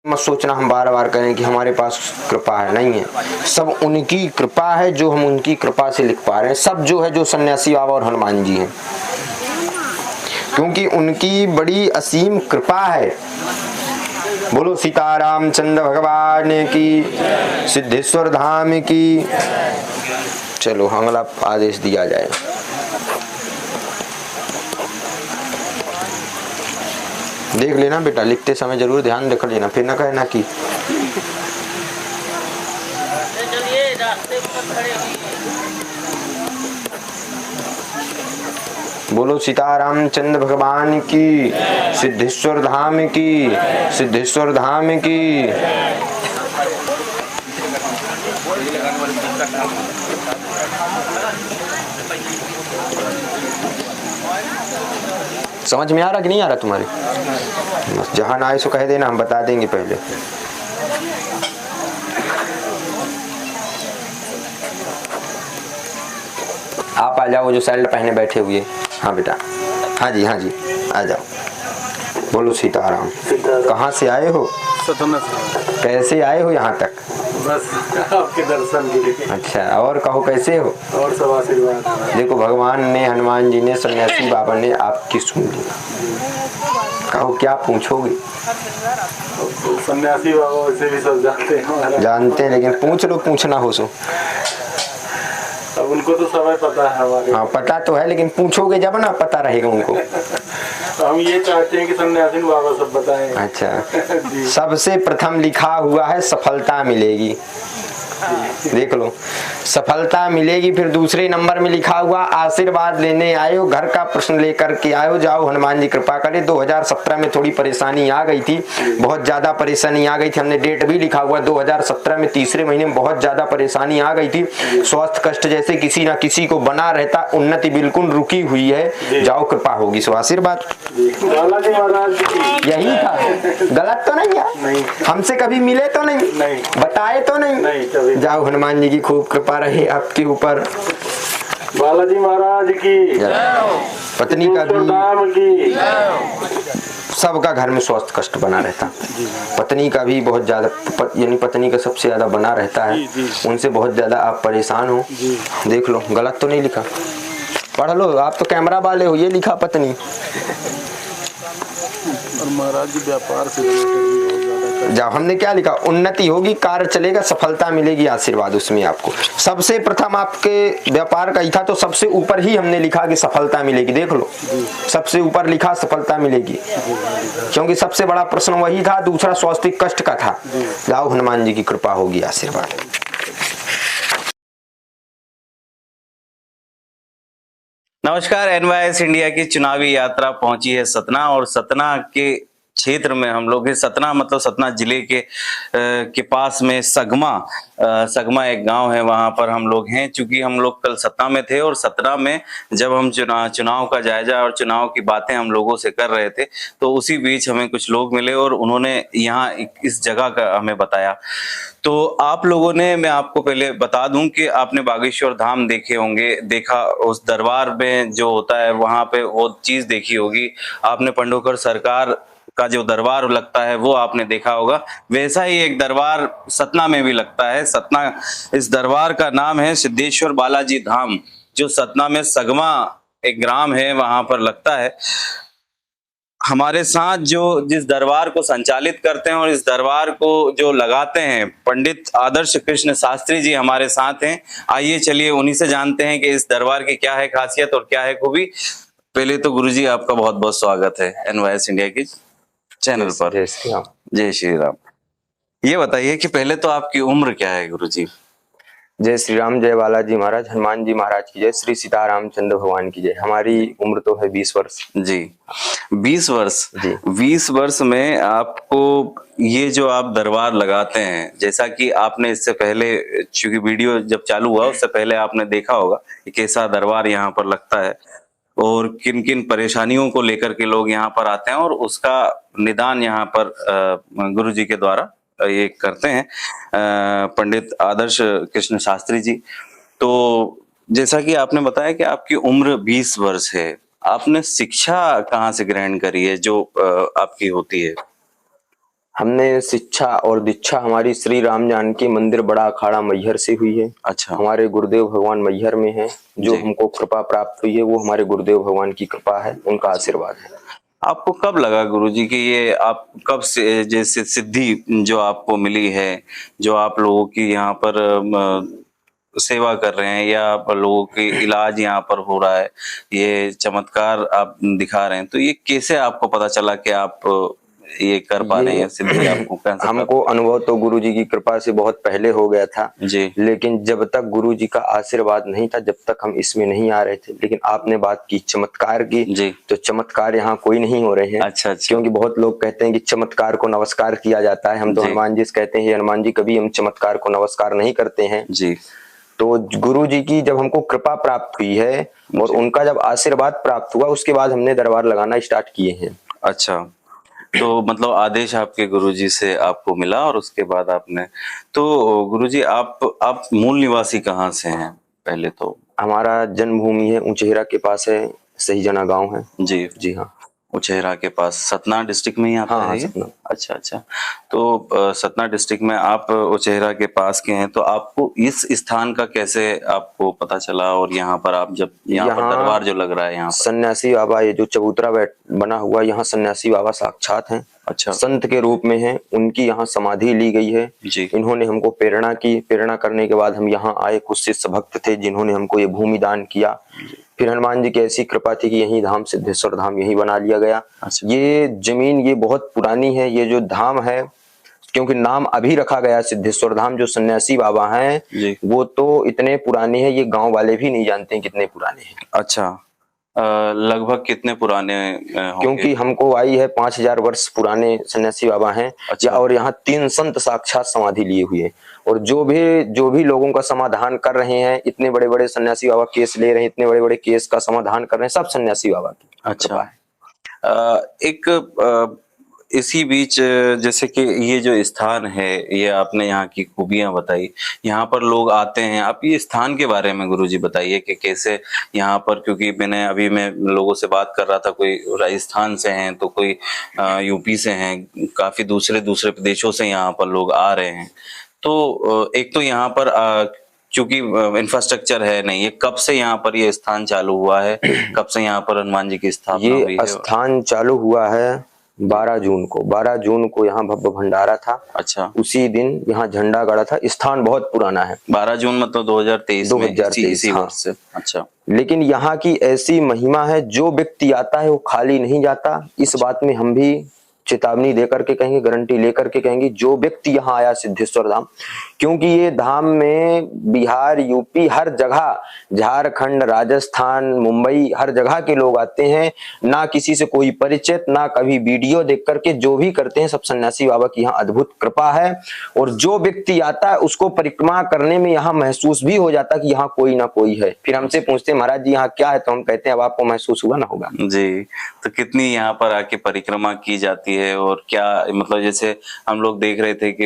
मत सोचना हम बार बार करें कि हमारे पास कृपा है, नहीं है, सब उनकी कृपा है जो हम उनकी कृपा से लिख पा रहे हैं। सब जो है जो सन्यासी बाबा और हनुमान जी हैं, क्योंकि उनकी बड़ी असीम कृपा है। बोलो सीताराम चंद्र भगवान की, सिद्धेश्वर धाम की। चलो अगला आदेश दिया जाए। देख लेना बेटा, लिखते समय जरूर ध्यान रख लेना, फिर ना कहना कि बोलो सीताराम चंद्र भगवान की, सिद्धेश्वर धाम की, सिद्धेश्वर धाम की। समझ में आ रहा कि नहीं आ रहा तुम्हारे? जहां ना आए सो कह देना, हम बता देंगे पहले। आप आ जाओ जो सैल्ट पहने बैठे हुए। हाँ बेटा, हाँ जी, हाँ जी, आ जाओ। बोलो सीताराम। कहाँ से आए हो? सतना से। कैसे आए हो यहाँ तक? बस आपके दर्शन के लिए। अच्छा, और कहो कैसे हो? और सब आशीर्वाद। देखो भगवान ने, हनुमान जी ने, सन्यासी बाबा ने आपकी सुन ली। कहो क्या पूछोगे? सन्यासी बाबा वैसे भी सब जानते हैं। जानते हैं, लेकिन पूछ लो, पूछना हो सो। अब उनको तो समय पता है हमारे। हाँ पता तो है, लेकिन पूछोगे जब ना, पता रहेगा उनको। हम ये चाहते हैं कि सन्यासी बाबा सब बताएं। अच्छा सबसे प्रथम लिखा हुआ है सफलता मिलेगी, देख लो, सफलता मिलेगी। फिर दूसरे नंबर में लिखा हुआ आशीर्वाद लेने आए हो, घर का प्रश्न लेकर के आए हो, जाओ हनुमान जी कृपा करे। 2017 में थोड़ी परेशानी आ गई थी, बहुत ज्यादा परेशानी आ गई थी, हमने डेट भी लिखा हुआ 2017 में तीसरे महीने में बहुत ज्यादा परेशानी आ गई थी। स्वास्थ्य कष्ट जैसे किसी ना किसी को बना रहता, उन्नति बिल्कुल रुकी हुई है, जाओ कृपा होगी, सो आशीर्वाद। यही था, गलत तो नहीं है? हमसे कभी मिले तो नहीं, बताए तो नहीं। जाओ हनुमान जी की खूब कृपा रहे आपके ऊपर। बालाजी महाराज की, पत्नी का भी, सबका घर में स्वास्थ्य कष्ट बना रहता। पत्नी का भी बहुत ज्यादा, यानी पत्नी का सबसे ज्यादा बना रहता है, उनसे बहुत ज्यादा आप परेशान हो। देख लो, गलत तो नहीं लिखा, पढ़ लो, आप तो कैमरा वाले हो, ये लिखा पत्नी। और महाराज जी व्यापार से जब हमने क्या लिखा, उन्नति होगी, कार्य चलेगा, सफलता मिलेगी, आशीर्वाद उसमें आपको। सबसे प्रथम आपके व्यापार का ही था, तो सबसे ऊपर ही हमने लिखा कि सफलता मिलेगी। देख लो, सबसे ऊपर लिखा सफलता मिलेगी, क्योंकि सबसे बड़ा प्रश्न वही था, दूसरा स्वास्थ्य कष्ट का था। जाओ हनुमान जी की कृपा होगी, आशीर्वाद। नमस्कार, एनवाईएस इंडिया की चुनावी यात्रा पहुंची है सतना, और सतना के क्षेत्र में हम लोग हैं। सतना मतलब सतना जिले के पास में सगमा एक गांव है, वहां पर हम लोग हैं। चूंकि हम लोग कल सतना में थे, और सतना में जब हम चुनाव का जायजा और चुनाव की बातें हम लोगों से कर रहे थे, तो उसी बीच हमें कुछ लोग मिले और उन्होंने यहाँ इस जगह का हमें बताया। तो आप लोगों ने, मैं आपको पहले बता दूं कि आपने बागेश्वर धाम देखे होंगे, देखा, उस दरबार में जो होता है वहां पे वो चीज देखी होगी आपने। पंडोकर सरकार का जो दरबार लगता है वो आपने देखा होगा, वैसा ही एक दरबार सतना में भी लगता है। सतना, इस दरबार का नाम है सिद्धेश्वर बालाजी धाम, जो सतना में सगमा एक ग्राम है, वहां पर लगता है। हमारे साथ जो जिस दरबार को संचालित करते हैं और इस दरबार को जो लगाते हैं, पंडित आदर्श कृष्ण शास्त्री जी हमारे साथ हैं। आइए चलिए उन्हीं से जानते हैं कि इस दरबार की क्या है खासियत और क्या है खूबी। पहले तो गुरुजी आपका बहुत बहुत स्वागत है एनवाईएस इंडिया की चैनल पर। जय श्री राम। जय श्री राम। ये बताइए कि पहले तो आपकी उम्र क्या है गुरुजी? जय श्री राम, जय बालाजी महाराज, हनुमान जी महाराज की जय, श्री सीताराम चंद्र भगवान की जय। हमारी उम्र तो है 20 वर्ष जी। 20 वर्ष जी। 20 वर्ष में आपको ये जो आप दरबार लगाते हैं, जैसा कि आपने इससे पहले, चूंकि वीडियो जब चालू हुआ उससे पहले आपने देखा होगा कि कैसा दरबार यहाँ पर लगता है और किन किन परेशानियों को लेकर के लोग यहाँ पर आते हैं, और उसका निदान यहाँ पर गुरु जी के द्वारा ये करते हैं पंडित आदर्श कृष्ण शास्त्री जी। तो जैसा कि आपने बताया कि आपकी उम्र 20 वर्ष है, आपने शिक्षा कहाँ से ग्रहण करी है जो आपकी होती है? हमने शिक्षा और दीक्षा हमारी श्री राम जानकी मंदिर बड़ा अखाड़ा मैहर से हुई है। अच्छा। हमारे गुरुदेव भगवान मैहर में है। जो जी। हमको कृपा प्राप्त हुई है वो हमारे गुरुदेव भगवान की कृपा है, उनका आशीर्वाद है। आपको कब लगा गुरुजी कि ये आप कब से जैसे सिद्धि जो आपको मिली है, जो आप लोगों की यहाँ पर सेवा कर रहे हैं या लोगों की इलाज यहाँ पर हो रहा है, ये चमत्कार आप दिखा रहे हैं, तो ये कैसे आपको पता चला कि आप ये कर पा रहे हैं, सिद्धि आपको कैसे हमको अनुभव तो गुरुजी की कृपा से बहुत पहले हो गया था जी। लेकिन जब तक गुरुजी का आशीर्वाद नहीं था, जब तक हम इसमें नहीं आ रहे थे। लेकिन आपने बात की चमत्कार की जी। तो चमत्कार यहाँ कोई नहीं हो रहे हैं। अच्छा। क्योंकि बहुत लोग कहते हैं कि चमत्कार को नमस्कार किया जाता है। हम तो हनुमान जी से कहते हैं हनुमान जी, कभी हम चमत्कार को नमस्कार नहीं करते हैं जी। तो गुरु जी की जब हमको कृपा प्राप्त हुई है और उनका जब आशीर्वाद प्राप्त हुआ, उसके बाद हमने दरबार लगाना स्टार्ट किए हैं। अच्छा, तो मतलब आदेश आपके गुरुजी से आपको मिला और उसके बाद आपने, तो गुरुजी आप मूल निवासी कहाँ से हैं? पहले तो हमारा जन्मभूमि है उचेहरा के पास है, सही जना गांव है जी। जी हाँ, उचेहरा के पास, सतना डिस्ट्रिक्ट में ही आता है ये? सतना। अच्छा। तो सतना डिस्ट्रिक्ट में आप उचेहरा के पास के हैं, तो आपको इस स्थान का कैसे आपको पता चला और यहाँ पर आप जब यहाँ पर दरबार जो लग रहा है, यहाँ सन्यासी बाबा, ये जो चबूतरा बना हुआ, यहाँ सन्यासी बाबा साक्षात हैं। अच्छा। संत के रूप में हैं, उनकी यहाँ समाधि ली गई है जी। इन्होंने हमको प्रेरणा की, प्रेरणा करने के बाद हम यहाँ आए। कुछ शिष्य भक्त थे जिन्होंने हमको ये भूमि दान किया। फिर हनुमान जी की ऐसी कृपा थी कि यही धाम सिद्धेश्वर धाम यही बना लिया गया। अच्छा। ये जमीन ये बहुत पुरानी है, ये जो धाम है, क्योंकि नाम अभी रखा गया सिद्धेश्वर धाम। जो सन्यासी बाबा हैं वो तो इतने पुराने हैं, ये गांव वाले भी नहीं जानते हैं कितने पुराने हैं। अच्छा, लगभग कितने पुराने होंगे? क्योंकि हमको आई है 5000 वर्ष पुराने सन्यासी बाबा हैं। अच्छा। और यहाँ 3 संत साक्षात समाधि लिए हुए हैं और जो भी लोगों का समाधान कर रहे हैं, इतने बड़े बड़े सन्यासी बाबा केस ले रहे हैं, इतने बड़े बड़े केस का समाधान कर रहे हैं, सब सन्यासी बाबा की। अच्छा। इसी बीच जैसे कि ये जो स्थान है, ये आपने यहाँ की खूबियां बताई, यहाँ पर लोग आते हैं। आप ये स्थान के बारे में गुरुजी बताइए कि कैसे यहाँ पर, क्योंकि मैं लोगों से बात कर रहा था, कोई राजस्थान से हैं तो कोई यूपी से हैं, काफी दूसरे प्रदेशों से यहाँ पर लोग आ रहे हैं। तो एक तो यहाँ पर क्योंकि इंफ्रास्ट्रक्चर है नहीं, ये कब से यहाँ पर ये स्थान चालू हुआ है, कब से यहाँ पर हनुमान जी की स्थापना हुई है? ये स्थान चालू हुआ है 12 जून को यहाँ भव्य भंडारा था। अच्छा। उसी दिन यहाँ झंडा गड़ा था। स्थान बहुत पुराना है। 12 जून मतलब 2023 इसी वर्ष से। अच्छा। लेकिन यहाँ की ऐसी महिमा है, जो व्यक्ति आता है वो खाली नहीं जाता। इस बात में हम भी चेतावनी देकर के कहेंगे, गारंटी लेकर के कहेंगे, जो व्यक्ति यहाँ आया सिद्धेश्वर धाम, क्योंकि ये धाम में बिहार, यूपी, हर जगह, झारखंड, राजस्थान, मुंबई, हर जगह के लोग आते हैं। ना किसी से कोई परिचित, ना कभी वीडियो देख करके, जो भी करते हैं सब सन्यासी बाबा की यहाँ अद्भुत कृपा है। और जो व्यक्ति आता है उसको परिक्रमा करने में यहाँ महसूस भी हो जाता है कि यहाँ कोई ना कोई है। फिर हमसे पूछते हैं महाराज जी यहाँ क्या है, तो हम कहते हैं अब आपको महसूस हुआ ना होगा जी। तो कितनी यहाँ पर आके परिक्रमा की जाती है और क्या, मतलब जैसे हम लोग देख रहे थे कि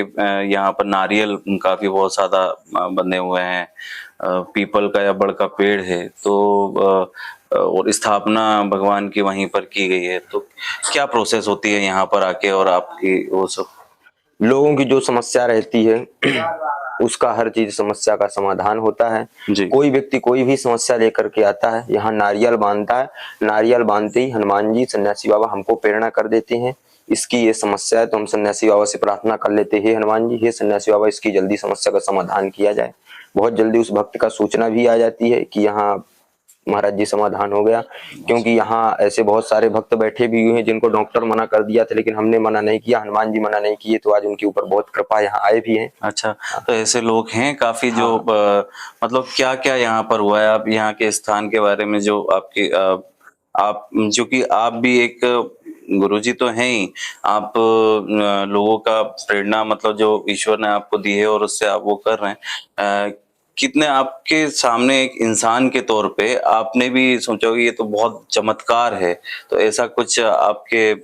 यहाँ पर नारियल काफी बहुत ज्यादा बंधे हुए हैं, पीपल का या बड़ का पेड़ है, तो और स्थापना भगवान की वहीं पर की गई है। तो क्या प्रोसेस होती है यहाँ पर आके और आपकी वो सब? लोगों की जो समस्या रहती है उसका हर चीज समस्या का समाधान होता है जी। कोई व्यक्ति कोई भी समस्या लेकर के आता है, यहाँ नारियल बांधता है। नारियल बांधते ही हनुमान जी सन्यासी बाबा हमको प्रेरणा कर देते हैं, इसकी ये समस्या है। तो हम सन्यासी बाबा से प्रार्थना कर लेते हैं, हनुमान जी, हे सन्यासी बाबा, इसकी जल्दी समस्या का समाधान किया जाए। बहुत जल्दी उस भक्त का सूचना भी आ जाती है कि यहाँ महाराज जी समाधान हो गया। क्योंकि यहाँ ऐसे बहुत सारे भक्त बैठे भी हुए हैं जिनको डॉक्टर मना कर दिया था, लेकिन हमने मना नहीं किया, हनुमान जी मना नहीं किए, तो आज उनके ऊपर बहुत कृपा, यहाँ आए भी हैं। अच्छा। तो ऐसे लोग हैं काफी जो मतलब क्या क्या यहाँ पर हुआ है? आप यहाँ के स्थान के बारे में जो आपकी आप जो कि आप भी एक गुरुजी तो हैं ही, आप लोगों का प्रेरणा, मतलब जो ईश्वर ने आपको दी है और उससे आप वो कर रहे हैं, कितने आपके सामने एक इंसान के तौर पे आपने भी सोचा होगा ये तो बहुत चमत्कार है, तो ऐसा कुछ आपके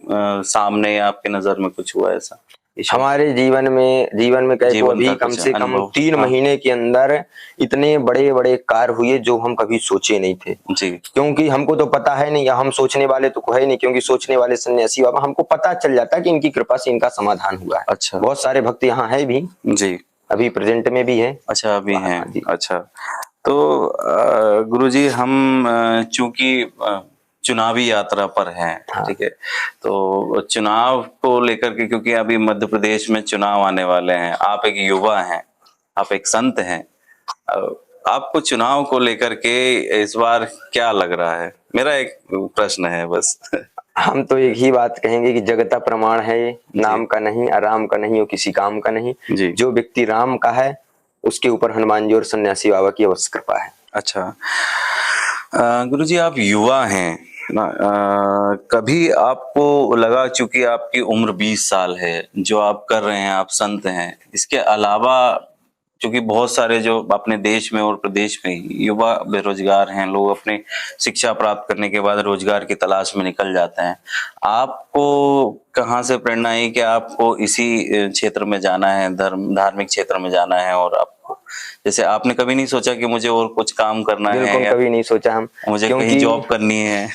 सामने या आपके नजर में कुछ हुआ ऐसा? हमारे जीवन में कहे तो जीवन अभी का कम कुछ से कम अनुभव, 3 हाँ। महीने के अंदर इतने बड़े बड़े कार्य हुए जो हम कभी सोचे नहीं थे। जी क्योंकि हमको तो पता है नहीं, या हम सोचने वाले तो है नहीं, क्योंकि सोचने वाले सन्यासी बाबा, हमको पता चल जाता है कि इनकी कृपा से इनका समाधान हुआ है। अच्छा। बहुत सारे भक्त यहाँ है भी, जी अभी प्रेजेंट में भी है। अच्छा अभी हैं। हाँ जी। अच्छा तो गुरुजी हम चूंकि चुनावी यात्रा पर हैं, हाँ। ठीक है, तो चुनाव को लेकर के, क्योंकि अभी मध्य प्रदेश में चुनाव आने वाले हैं, आप एक युवा हैं, आप एक संत हैं, आपको चुनाव को लेकर के इस बार क्या लग रहा है? मेरा एक प्रश्न है बस। हम तो एक ही बात कहेंगे कि जगता प्रमाण है, ये नाम का नहीं, आराम का नहीं और किसी काम का नहीं। जी। जो व्यक्ति राम का है उसके ऊपर हनुमान जी और सन्यासी बाबा की अवश्य कृपा है। अच्छा गुरुजी आप युवा हैं ना, कभी आपको लगा, चूंकि आपकी उम्र 20 साल है, जो आप कर रहे हैं, आप संत हैं, इसके अलावा क्योंकि बहुत सारे जो अपने देश में और प्रदेश में युवा बेरोजगार हैं, लोग अपने शिक्षा प्राप्त करने के बाद रोजगार की तलाश में निकल जाते हैं, आपको कहाँ से प्रेरणा आई कि आपको इसी क्षेत्र में जाना है, धार्मिक क्षेत्र में जाना है? और आपको जैसे आपने कभी नहीं सोचा कि मुझे और कुछ काम करना है, बिल्कुल या कभी नहीं सोचा हम, मुझे कहीं क्योंकि जॉब करनी है?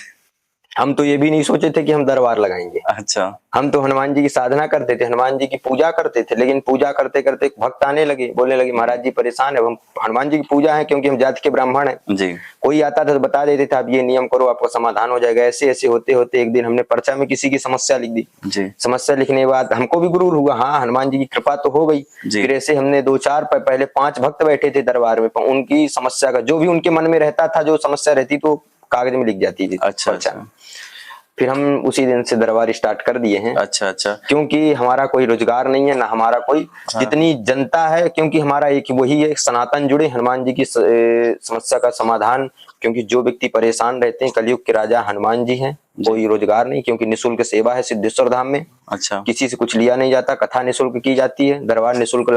हम तो ये भी नहीं सोचे थे कि हम दरबार लगाएंगे। अच्छा हम तो हनुमान जी की साधना करते थे, हनुमान जी की पूजा करते थे, लेकिन पूजा करते करते भक्त आने लगे, बोलने लगे महाराज जी परेशान है, हम हनुमान जी की पूजा है क्योंकि हम जाति के ब्राह्मण हैं। जी कोई आता था तो बता देते थे आप ये नियम करो आपका समाधान हो जाएगा। ऐसे ऐसे होते होते एक दिन हमने पर्चा में किसी की समस्या लिख दी। जी समस्या लिखने के बाद हमको भी गुरूर हुआ, हाँ हनुमान जी की कृपा तो हो गई। जी। फिर ऐसे हमने 2-4 पहले 5 भक्त बैठे थे दरबार में, उनकी समस्या का जो भी उनके मन में रहता था, जो समस्या रहती तो कागज में लिख जाती थी अच्छा पर्चा में। अच्छा फिर हम उसी दिन से दरबार स्टार्ट कर दिए हैं। अच्छा अच्छा क्योंकि हमारा कोई रोजगार नहीं है ना हमारा कोई, हाँ। जितनी जनता है, क्योंकि हमारा एक वही है, सनातन जुड़े हनुमान जी की समस्या का समाधान। क्योंकि जो व्यक्ति परेशान रहते हैं, कलयुग के राजा हनुमान जी हैं, कोई रोजगार नहीं, क्योंकि निःशुल्क सेवा है सिद्धेश्वर धाम में। अच्छा किसी से कुछ लिया नहीं जाता, कथा निःशुल्क की जाती है, दरबार निःशुल्क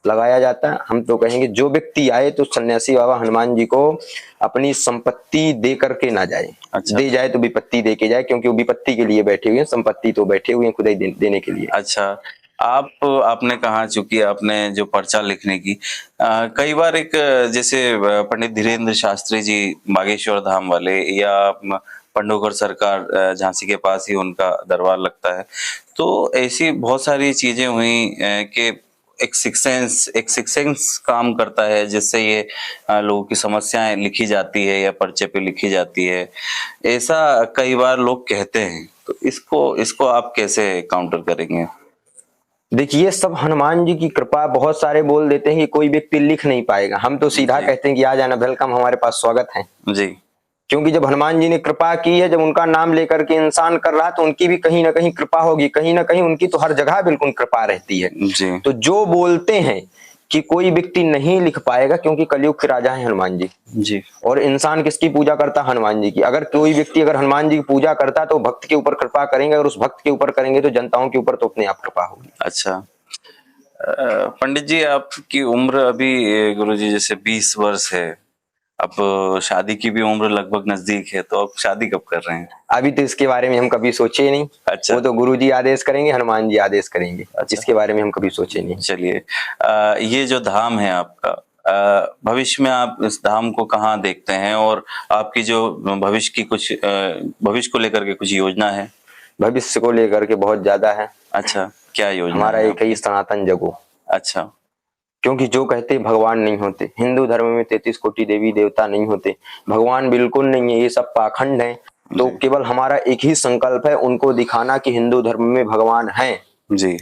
लगाया जाता है। हम तो कहेंगे जो व्यक्ति आए तो सन्यासी बाबा हनुमान जी को अपनी संपत्ति दे करके ना जाए। अच्छा। दे जाए तो विपत्ति दे के जाए, क्योंकि वो विपत्ति के लिए बैठे हुए हैं, संपत्ति तो बैठे हुए हैं खुद ही देने के लिए। अच्छा आपने कहा, चूंकि आपने जो पर्चा लिखने की कई बार एक जैसे पंडित धीरेन्द्र शास्त्री जी बागेश्वर धाम वाले, या पंडोकर सरकार झांसी के पास ही उनका दरबार लगता है, तो ऐसी बहुत सारी चीजें हुई कि एक सिक्स सेंस काम करता है, जिससे ये लोगों की समस्याएं लिखी जाती है या पर्चे पे लिखी जाती है, ऐसा कई बार लोग कहते हैं। तो इसको आप कैसे काउंटर करेंगे? देखिए सब हनुमान जी की कृपा, बहुत सारे बोल देते हैं कि कोई व्यक्ति लिख नहीं पाएगा, हम तो सीधा कहते हैं कि आ जाना, वेलकम, हमारे पास स्वागत है। जी क्योंकि जब हनुमान जी ने कृपा की है, जब उनका नाम लेकर के इंसान कर रहा, तो उनकी भी कहीं ना कहीं कृपा होगी, कहीं ना कहीं उनकी तो हर जगह बिल्कुल कृपा रहती है। जी तो जो बोलते हैं कि कोई व्यक्ति नहीं लिख पाएगा, क्योंकि कलयुग के राजा है हनुमान जी। जी और इंसान किसकी पूजा करता? हनुमान जी की। अगर कोई व्यक्ति अगर हनुमान जी की पूजा करता तो भक्त के ऊपर कृपा करेंगे, और उस भक्त के ऊपर करेंगे तो जनताओं के ऊपर तो अपने आप कृपा होगी। अच्छा पंडित जी, आपकी उम्र अभी गुरुजी जैसे 20 वर्ष है, अब शादी की भी उम्र लगभग नजदीक है, तो आप शादी कब कर रहे हैं? अभी तो इसके बारे में हम कभी सोचे ही नहीं। अच्छा। वो तो गुरु जी आदेश करेंगे, हनुमान जी आदेश करेंगे। अच्छा। इसके बारे में हम कभी सोचे नहीं। चलिए ये जो धाम है आपका, भविष्य में आप इस धाम को कहाँ देखते हैं, और आपकी जो भविष्य की कुछ भविष्य को लेकर के कुछ योजना है? भविष्य को लेकर के बहुत ज्यादा है। अच्छा क्या योजना हमारा है एक ही सनातन जगो। अच्छा क्योंकि जो कहते भगवान नहीं होते, हिंदू धर्म में 33 कोटि देवी देवता नहीं होते, भगवान बिल्कुल नहीं है, ये सब पाखंड है। तो केवल हमारा एक ही संकल्प है, उनको दिखाना कि हिंदू धर्म में भगवान है। जी,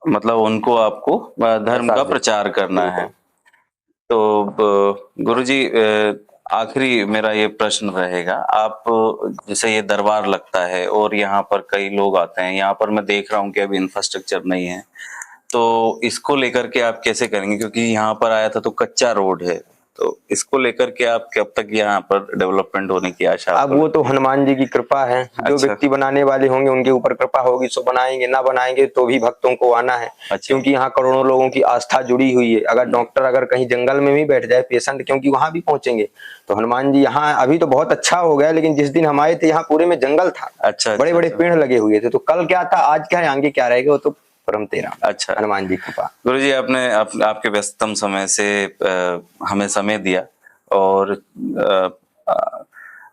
मतलब उनको आपको धर्म का प्रचार करना है। तो गुरुजी आखिरी मेरा ये प्रश्न रहेगा, आप जैसे ये दरबार लगता है और यहाँ पर कई लोग आते हैं, यहाँ पर मैं देख रहा हूँ कि अभी इंफ्रास्ट्रक्चर नहीं है, तो इसको लेकर के आप कैसे करेंगे? क्योंकि यहाँ पर आया था तो कच्चा रोड है, तो इसको लेकर के आप कब तक यहाँ पर डेवलपमेंट होने की आशा? अब वो तो हनुमान जी की कृपा है, जो अच्छा। व्यक्ति बनाने वाले होंगे उनके ऊपर कृपा होगी, सो बनाएंगे, ना बनाएंगे तो भी भक्तों को आना है। अच्छा। क्योंकि यहाँ करोड़ों लोगों की आस्था जुड़ी हुई है। अगर डॉक्टर अगर कहीं जंगल में भी बैठ जाए पेशेंट, क्योंकि वहां भी पहुंचेंगे, तो हनुमान जी यहाँ अभी तो बहुत अच्छा हो गया, लेकिन जिस दिन हम आए थे यहाँ पूरे में जंगल था। अच्छा, बड़े बड़े पेड़ लगे हुए थे। तो कल क्या था, आज क्या है, आगे क्या रहेगा, वो तो परम तेरा। अच्छा। हनुमान जी कृपा। गुरु जी, आपने आपके व्यस्ततम समय से हमें समय दिया और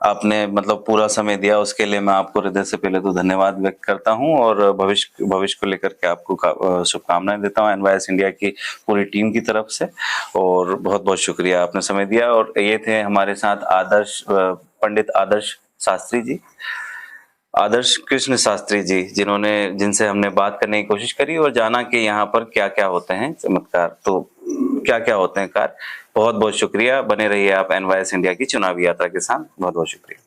आपने मतलब पूरा समय दिया, उसके लिए मैं आपको हृदय से पहले तो धन्यवाद व्यक्त करता हूं और भविष्य को लेकर के आपको शुभकामनाएं देता हूं एनवाईएस इंडिया की पूरी टीम की तरफ से। और बहुत बहुत शुक्रिया, आपने समय दिया। और ये थे हमारे साथ पंडित आदर्श शास्त्री जी, आदर्श कृष्ण शास्त्री जी, जिनसे हमने बात करने की कोशिश करी और जाना कि यहाँ पर क्या क्या होते हैं चमत्कार, तो क्या क्या होते हैं कार्य। बहुत बहुत शुक्रिया, बने रहिए आप एनवाईएस इंडिया की चुनावी यात्रा के साथ। बहुत बहुत शुक्रिया।